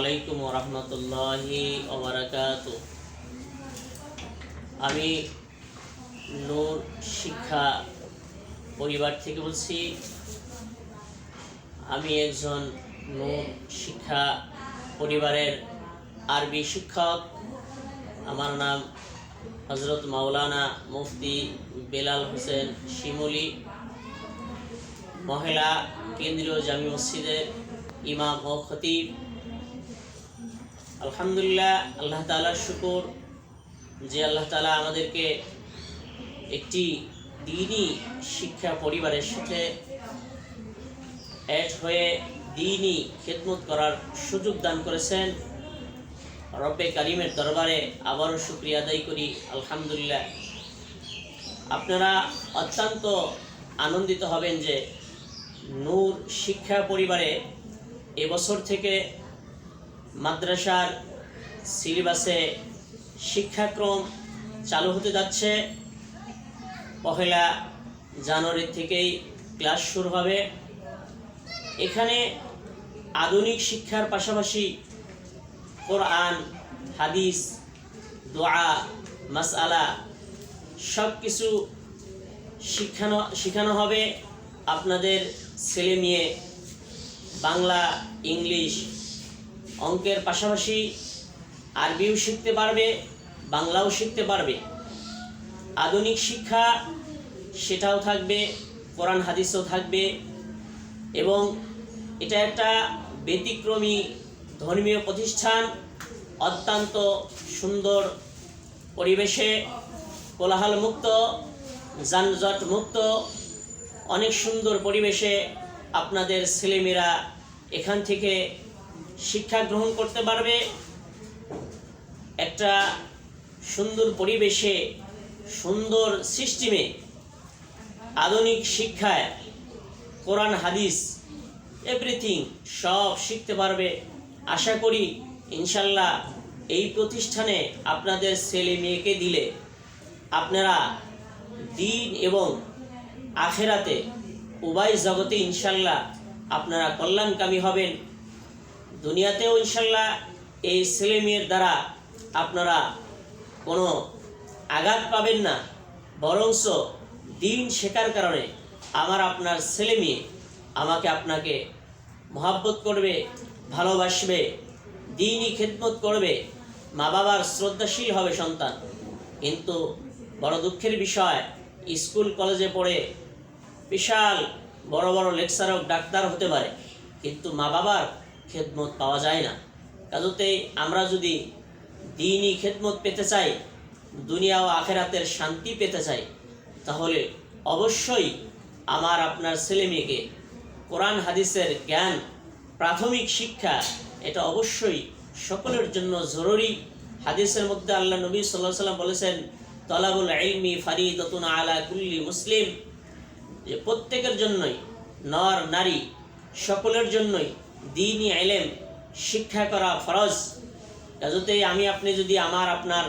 আলাইকুম ওয়া রাহমাতুল্লাহি ওয়া বারাকাতুহু। আমি নূর শিক্ষা পরিবার থেকে বলছি। আমি একজন নূর শিক্ষা পরিবারের আরবি শিক্ষক। আমার নাম হযরত মাওলানা মুফতি বেলাল হোসেন শিমুলী, মহিলা কেন্দ্রীয় জামি মসজিদের ইমাম ও খতিব। আলহামদুলিল্লাহ, আল্লাহ তাআলার শুকর যে আল্লাহ তাআলা আমাদেরকে একটি দ্বীনি শিক্ষা পরিবারের সাথে অ্যাড হয়ে দ্বীনি খেদমত করার সুযোগ দান করেছেন। রব্বে কারিমের দরবারে আবারও শুকরিয়া আদায় করি, আলহামদুলিল্লাহ। আপনারা অত্যন্ত আনন্দিত হবেন যে নূর শিক্ষা পরিবারে এবছর থেকে মাদ্রাসার সিলেবাসে শিক্ষাক্রম চালু হতে যাচ্ছে। 1 জানুয়ারি থেকেই ক্লাস শুরু হবে। এখানে আধুনিক শিক্ষার পাশাপাশি কোরআন, হাদিস, দোয়া, মাসআলা সব কিছু শেখানো হবে। আপনাদের ছেলে মেয়ে বাংলা, ইংলিশ, অঙ্কের পাশাপাশি আরবিও শিখতে পারবে, বাংলাও শিখতে পারবে। আধুনিক শিক্ষা সেটাও থাকবে, কোরআন হাদিসও থাকবে। এবং এটা একটা ব্যতিক্রমী ধর্মীয় প্রতিষ্ঠান। অত্যন্ত সুন্দর পরিবেশে, কোলাহল মুক্ত, যানজট মুক্ত, অনেক সুন্দর পরিবেশে আপনাদের ছেলেমেয়েরা এখান থেকে শিক্ষা গ্রহণ করতে পারবে। একটা সুন্দর পরিবেশে, সুন্দর সিস্টেমে আধুনিক শিক্ষায় কোরআন হাদিস এভরিথিং সব শিখতে পারবে। আশা করি ইনশাল্লাহ এই প্রতিষ্ঠানে আপনাদের ছেলে মেয়েকে দিলে আপনারা দিন এবং আখেরাতে উভয় জগতে ইনশাল্লাহ আপনারা কল্যাণকামী হবেন। দুনিয়াতেও ইনশাল্লাহ এই ছেলে মেয়ের দ্বারা আপনারা কোনো আঘাত পাবেন না, বরঞ্চ দিন শেখার কারণে আমার আপনার ছেলে মেয়ে আমাকে আপনাকে মহব্বত করবে, ভালোবাসবে, দিনই খেদমত করবে, মা বাবার শ্রদ্ধাশীল হবে সন্তান। কিন্তু বড় দুঃখের বিষয়, স্কুল কলেজে পড়ে বিশাল বড় বড় লেকচারক, ডাক্তার হতে পারে, কিন্তু মা বাবার খেদমত পাওয়া যায় না। কাজেই আমরা যদি দ্বীনি খেদমত পেতে চাই, দুনিয়া ও আখেরাতের শান্তি পেতে চাই, তাহলে অবশ্যই আমার আপনার ছেলে মেয়েকে কোরআন হাদিসের জ্ঞান, প্রাথমিক শিক্ষা এটা অবশ্যই সকলের জন্য জরুরি। হাদিসের মধ্যে আল্লাহ নবী সাল্লাল্লাহু আলাইহি ওয়াসাল্লাম বলেছেন, তলাবুল ইলমি ফারিদাতুন আলা কুল্লি মুসলিম, যে প্রত্যেকের জন্যই, নর নারী সকলের জন্যই দ্বীনি ইলম শিক্ষা করা ফরজ। কাজেই আমি আপনি যদি আমার আপনার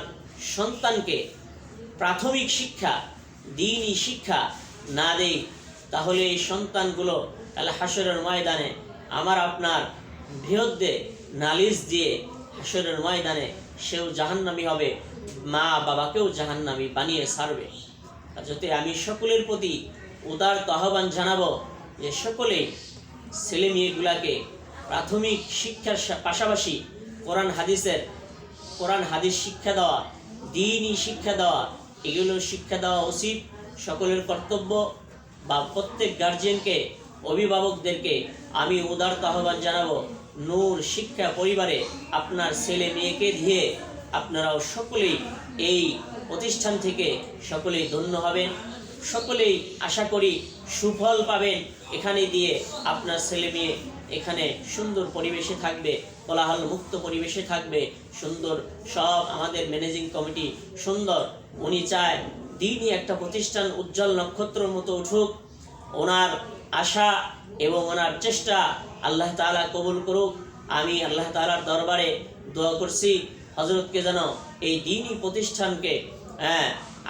সন্তানকে প্রাথমিক শিক্ষা, দ্বীনি শিক্ষা না দেই, তাহলে এই সন্তানগুলো তাহলে হাসরের ময়দানে আমার আপনার বিরুদ্ধে নালিশ দিয়ে হাসরের ময়দানে সেও জাহান্নামী হবে, মা বাবাকেও জাহান্নামী বানিয়ে ছাড়বে। যাতে আমি সকলের প্রতি উদারত আহ্বান জানাবো যে সকলেই ছেলে মেয়েগুলাকে প্রাথমিক শিক্ষার পাশাপাশি কোরআন হাদিস শিক্ষা দেওয়া, দ্বীনি শিক্ষা দেওয়া, এগুলো শিক্ষা দেওয়া উচিত, সকলের কর্তব্য। বা প্রত্যেক গার্জিয়ানকে, অভিভাবকদেরকে আমি উদারত আহ্বান জানাবো, নূর শিক্ষা পরিবারে আপনার ছেলে মেয়েকে দিয়ে আপনারাও সকলেই এই প্রতিষ্ঠান থেকে সকলেই ধন্য হবেন। সকলেই আশা করি সুফল পাবেন। এখানে দিয়ে আপনার ছেলে মেয়ে এখানে সুন্দর পরিবেশে থাকবে, কোলাহল মুক্ত পরিবেশে থাকবে, সুন্দর সব। আমাদের ম্যানেজিং কমিটি সুন্দর, উনি চায় দ্বীনি একটা প্রতিষ্ঠান উজ্জ্বল নক্ষত্রের মতো উঠুক। ওনার আশা এবং ওনার চেষ্টা আল্লাহ তাআলা কবুল করুক। আমি আল্লাহ তাআলার দরবারে দোয়া করছি হযরতকে যেন এই দ্বীনি প্রতিষ্ঠানকে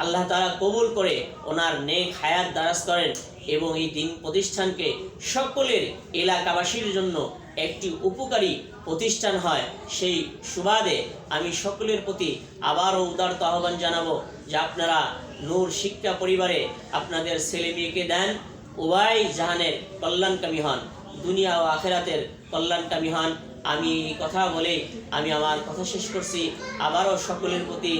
আল্লাহ তাআলা কবুল করে ওনার নেক হায়াত দারাজ করেন এবং এই দ্বীন প্রতিষ্ঠানকে সকলের এলাকাবাসীর জন্য একটি উপকারী প্রতিষ্ঠান হয়, সেই সুবাদে আমি সকলের প্রতি আবারও উদারত আহ্বান জানাবো যে আপনারা নূর শিক্ষা পরিবারে আপনাদের ছেলে মেয়েকে দেন, উভয় জাহানের কল্যাণকামী হন, দুনিয়া ও আখেরাতের কল্যাণকামী হন। আমি এই কথা বলে আমি আমার কথা শেষ করছি। আবারও সকলের প্রতি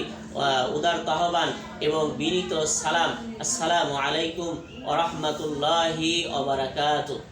উদারত আহ্বান এবং বিনীত সালাম। আসসালামু আলাইকুম ওয়া রাহমাতুল্লাহি ওয়া বারাকাতুহু।